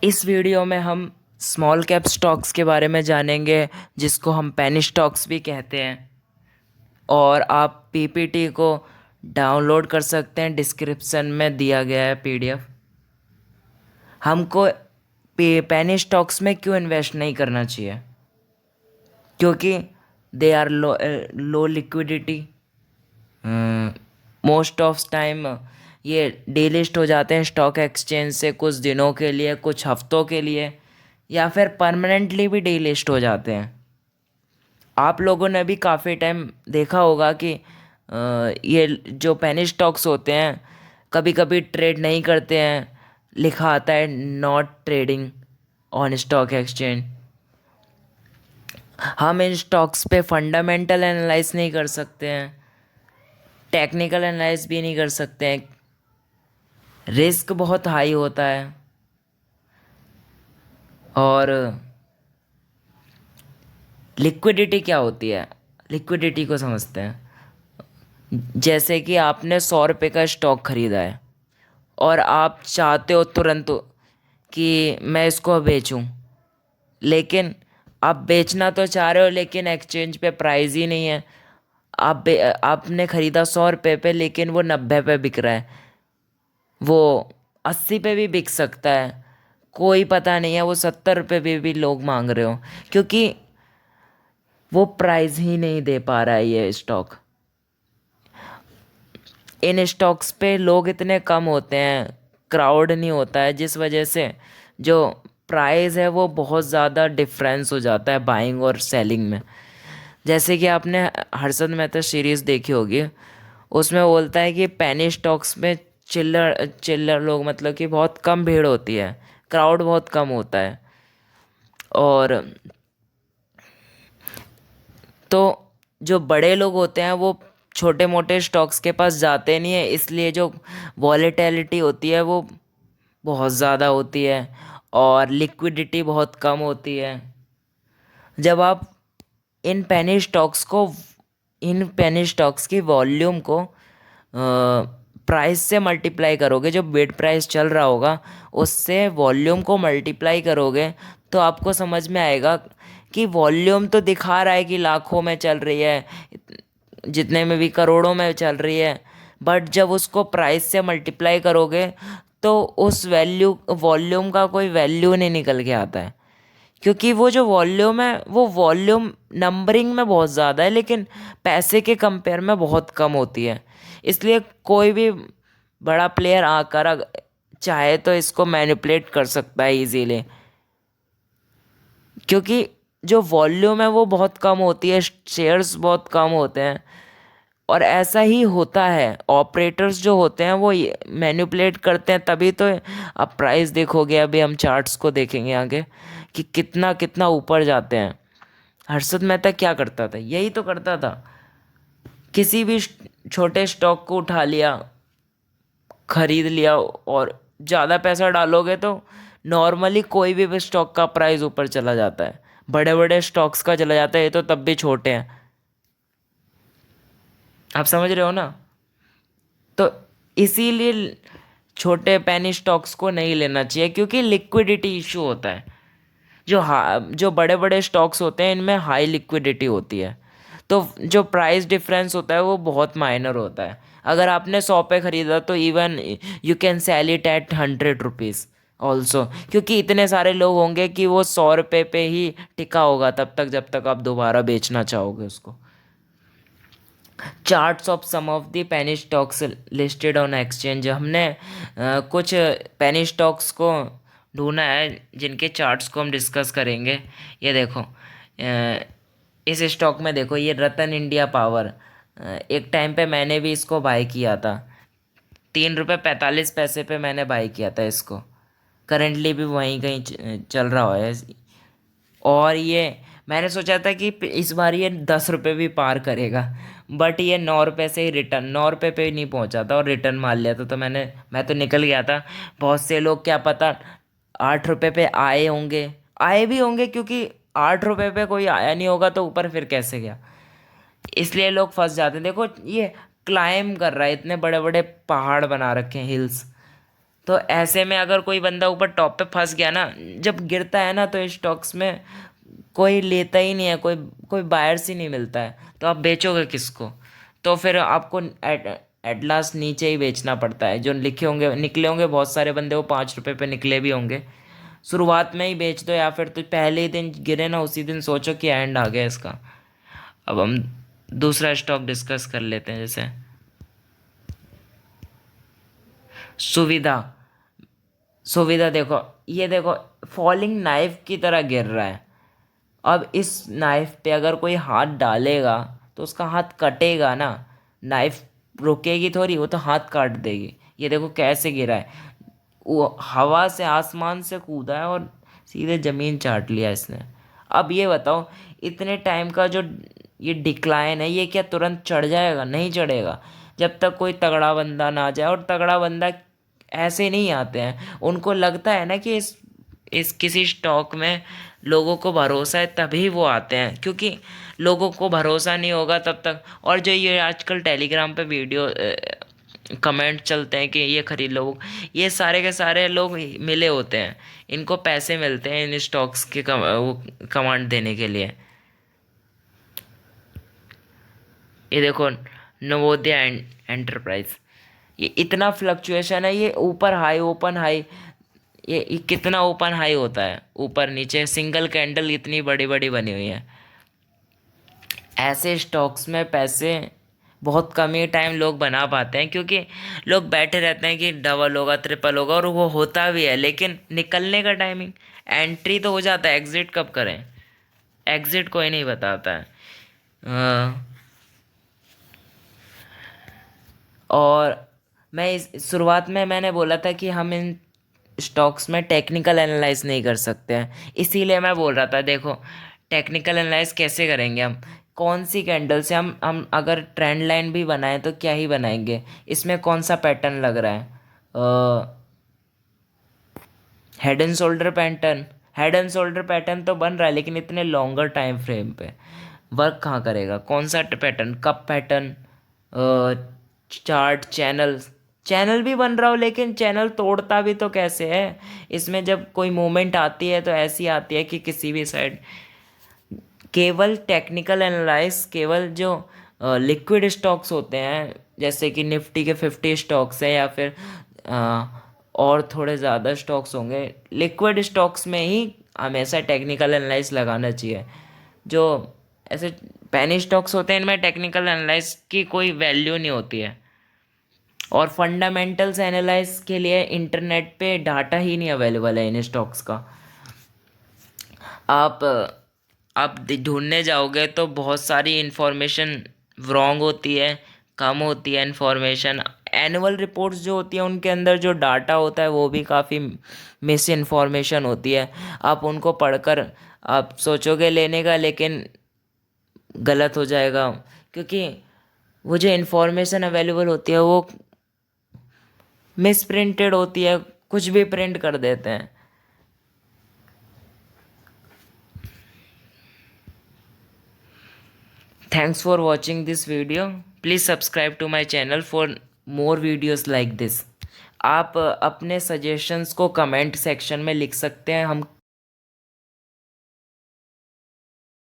इस वीडियो में हम स्मॉल कैप स्टॉक्स के बारे में जानेंगे, जिसको हम पेनी स्टॉक्स भी कहते हैं। और आप पीपीटी को डाउनलोड कर सकते हैं, डिस्क्रिप्शन में दिया गया है पीडीएफ। हमको पेनी स्टॉक्स में क्यों इन्वेस्ट नहीं करना चाहिए? क्योंकि they are low liquidity. Most of time ये डीलिस्ट हो जाते हैं स्टॉक एक्सचेंज से कुछ दिनों के लिए, कुछ हफ्तों के लिए, या फिर परमानेंटली भी डीलिस्ट हो जाते हैं। आप लोगों ने भी काफ़ी टाइम देखा होगा कि ये जो पेनी स्टॉक्स होते हैं कभी कभी ट्रेड नहीं करते हैं, लिखा आता है not trading on stock exchange. हम इन स्टॉक्स पे फंडामेंटल एनालाइज नहीं कर सकते हैं, टेक्निकल एनालाइज भी नहीं कर सकते हैं। रिस्क बहुत हाई होता है। और लिक्विडिटी क्या होती है? लिक्विडिटी को समझते हैं। जैसे कि आपने 100 रुपये का स्टॉक खरीदा है और आप चाहते हो तुरंत कि मैं इसको बेचूं, लेकिन आप बेचना तो चाह रहे हो लेकिन एक्सचेंज पे प्राइस ही नहीं है। आपने ख़रीदा 100 रुपये पे, लेकिन वो 90 पे बिक रहा है, वो 80 पे भी बिक सकता है, कोई पता नहीं है। वो 70 रुपये पे भी लोग मांग रहे हो, क्योंकि वो प्राइस ही नहीं दे पा रहा है ये स्टॉक। इन स्टॉक्स पे लोग इतने कम होते हैं, क्राउड नहीं होता है, जिस वजह से जो प्राइस है वो बहुत ज़्यादा डिफरेंस हो जाता है बाइंग और सेलिंग में। जैसे कि आपने हर्षद मेहता सीरीज़ देखी होगी, उसमें बोलता है कि पेनी स्टॉक्स में चिल्लर चिल्लर लोग, मतलब कि बहुत कम भीड़ होती है, क्राउड बहुत कम होता है। और तो जो बड़े लोग होते हैं वो छोटे मोटे स्टॉक्स के पास जाते नहीं है, इसलिए जो वॉलेटिलिटी होती है वो बहुत ज़्यादा होती है और लिक्विडिटी बहुत कम होती है। जब आप इन पेनी स्टॉक्स को इन पेनी स्टॉक्स की वॉल्यूम को प्राइस से मल्टीप्लाई करोगे, जो बिड प्राइस चल रहा होगा उससे वॉल्यूम को मल्टीप्लाई करोगे, तो आपको समझ में आएगा कि वॉल्यूम तो दिखा रहा है कि लाखों में चल रही है, जितने में भी करोड़ों में चल रही है, बट जब उसको प्राइस से मल्टीप्लाई करोगे तो उस वॉल्यूम का कोई वैल्यू नहीं निकल के आता है। क्योंकि वो जो वॉल्यूम है वो वॉल्यूम नंबरिंग में बहुत ज़्यादा है, लेकिन पैसे के कंपेयर में बहुत कम होती है। इसलिए कोई भी बड़ा प्लेयर आकर चाहे तो इसको मैनिपुलेट कर सकता है इजीली, क्योंकि जो वॉल्यूम है वो बहुत कम होती है, शेयर्स बहुत कम होते हैं। और ऐसा ही होता है, ऑपरेटर्स जो होते हैं वो मैनिपुलेट करते हैं, तभी तो अब प्राइस देखोगे। अभी हम चार्ट्स को देखेंगे आगे कि कितना कितना ऊपर जाते हैं। हर्षद मेहता क्या करता था? यही तो करता था। किसी भी छोटे स्टॉक को उठा लिया, खरीद लिया, और ज़्यादा पैसा डालोगे तो नॉर्मली कोई भी स्टॉक का प्राइस ऊपर चला जाता है, बड़े बड़े स्टॉक्स का चला जाता है, ये तो तब भी छोटे हैं। आप समझ रहे हो ना? तो इसीलिए छोटे पेनी स्टॉक्स को नहीं लेना चाहिए, क्योंकि लिक्विडिटी इशू होता है। जो बड़े बड़े स्टॉक्स होते हैं इनमें हाई लिक्विडिटी होती है, तो जो प्राइस डिफरेंस होता है वो बहुत माइनर होता है। अगर आपने 100 पे ख़रीदा तो even you can sell it at 100 rupees also, क्योंकि इतने सारे लोग होंगे कि वो 100 रुपये पे ही टिका होगा तब तक जब तक आप दोबारा बेचना चाहोगे उसको। Charts of some of the penny stocks listed on exchange. हमने कुछ पेनी स्टॉक्स को ढूंढा है जिनके चार्ट्स को हम डिस्कस करेंगे। ये देखो, इस स्टॉक में देखो, ये रतन इंडिया पावर। एक टाइम पे मैंने भी इसको बाय किया था, 3 रुपये 45 पैसे पे मैंने बाय किया था इसको। करेंटली भी वहीं कहीं चल रहा है। और ये मैंने सोचा था कि इस बार ये 10 रुपये भी पार करेगा, बट ये 9 रुपये से ही रिटर्न, 9 रुपये पे ही नहीं पहुंचा था और रिटर्न मार लिया था। तो मैं तो निकल गया था। बहुत से लोग क्या पता 8 रुपये पे आए होंगे, आए भी होंगे, क्योंकि 8 रुपये पे कोई आया नहीं होगा तो ऊपर फिर कैसे गया। इसलिए लोग फंस जाते हैं। देखो ये क्लाइम कर रहा है, इतने बड़े बड़े पहाड़ बना रखे हैं, हिल्स, तो ऐसे में अगर कोई बंदा ऊपर टॉप पे फंस गया ना, जब गिरता है ना, तो स्टॉक्स में कोई लेता ही नहीं है, कोई कोई बायर्स ही नहीं मिलता है, तो आप बेचोगे किसको? तो फिर आपको एट एट लास्ट नीचे ही बेचना पड़ता है। जो लिखे होंगे निकले होंगे बहुत सारे बंदे, वो 5 रुपए पे निकले भी होंगे। शुरुआत में ही बेच दो, या फिर तो पहले ही दिन गिरे ना, उसी दिन सोचो कि एंड आ गया इसका। अब हम दूसरा स्टॉक डिस्कस कर लेते हैं, जैसे सुविधा। सुविधा देखो, ये देखो, फॉलिंग नाइफ की तरह गिर रहा है। अब इस नाइफ पे अगर कोई हाथ डालेगा तो उसका हाथ कटेगा ना। नाइफ रुकेगी थोड़ी, वो तो हाथ काट देगी। ये देखो कैसे गिरा है, वो हवा से, आसमान से कूदा है और सीधे ज़मीन चाट लिया इसने। अब ये बताओ, इतने टाइम का जो ये डिक्लाइन है, ये क्या तुरंत चढ़ जाएगा? नहीं चढ़ेगा, जब तक कोई तगड़ा बंदा ना आ जाए। और तगड़ा बंदा ऐसे नहीं आते हैं, उनको लगता है ना कि इस किसी स्टॉक में लोगों को भरोसा है, तभी वो आते हैं। क्योंकि लोगों को भरोसा नहीं होगा तब तक। और जो ये आजकल टेलीग्राम पे वीडियो कमेंट चलते हैं कि ये खरीद लो, ये सारे के सारे लोग मिले होते हैं, इनको पैसे मिलते हैं इन स्टॉक्स के वो कमांड देने के लिए। ये देखो, नवोदय एंटरप्राइज, ये इतना फ्लक्चुएशन है, ये ऊपर हाई ओपन हाई, ये कितना ओपन हाई होता है, ऊपर नीचे सिंगल कैंडल इतनी बड़ी बड़ी बनी हुई है। ऐसे स्टॉक्स में पैसे बहुत कम ही टाइम लोग बना पाते हैं, क्योंकि लोग बैठे रहते हैं कि डबल होगा, ट्रिपल होगा, और वो होता भी है, लेकिन निकलने का टाइमिंग, एंट्री तो हो जाता है, एग्ज़िट कब करें? एग्ज़िट कोई नहीं बताता है। और मैं इस शुरुआत में मैंने बोला था कि हम इन स्टॉक्स में टेक्निकल एनालाइज नहीं कर सकते हैं, इसीलिए मैं बोल रहा था देखो, टेक्निकल एनालाइज कैसे करेंगे हम? कौन सी कैंडल से हम अगर ट्रेंड लाइन भी बनाएं तो क्या ही बनाएंगे? इसमें कौन सा पैटर्न लग रहा है? Head and shoulder pattern. Head and shoulder pattern तो बन रहा है, लेकिन इतने लॉन्गर टाइम फ्रेम पे वर्क कहाँ करेगा? कौन सा pattern? Cup pattern, chart, channel. Channel भी बन रहा हो, लेकिन चैनल तोड़ता भी तो कैसे है? इसमें जब कोई मूवमेंट आती है तो ऐसी आती है कि किसी भी साइड। केवल टेक्निकल एनालाइज, केवल जो लिक्विड स्टॉक्स होते हैं, जैसे कि निफ्टी के 50 स्टॉक्स हैं, या फिर और थोड़े ज़्यादा स्टॉक्स होंगे, लिक्विड स्टॉक्स में ही हमेशा टेक्निकल एनालाइज लगाना चाहिए। जो ऐसे पेनी स्टॉक्स होते हैं, इनमें टेक्निकल एनालाइज की कोई वैल्यू नहीं होती है। और फंडामेंटल्स एनालाइज के लिए इंटरनेट पे डाटा ही नहीं अवेलेबल है इन स्टॉक्स का। आप ढूंढने जाओगे तो बहुत सारी इन्फॉर्मेशन रॉन्ग होती है, कम होती है इन्फॉर्मेशन। एनुअल रिपोर्ट्स जो होती हैं, उनके अंदर जो डाटा होता है वो भी काफ़ी मिस इन्फॉर्मेशन होती है। आप उनको पढ़कर आप सोचोगे लेने का, लेकिन गलत हो जाएगा, क्योंकि वो जो इन्फॉर्मेशन अवेलेबल होती है वो मिस प्रिंटेड होती है, कुछ भी प्रिंट कर देते हैं। Thanks for watching this video. Please subscribe to my channel for more videos like this. आप अपने सजेशंस को कमेंट सेक्शन में लिख सकते हैं, हम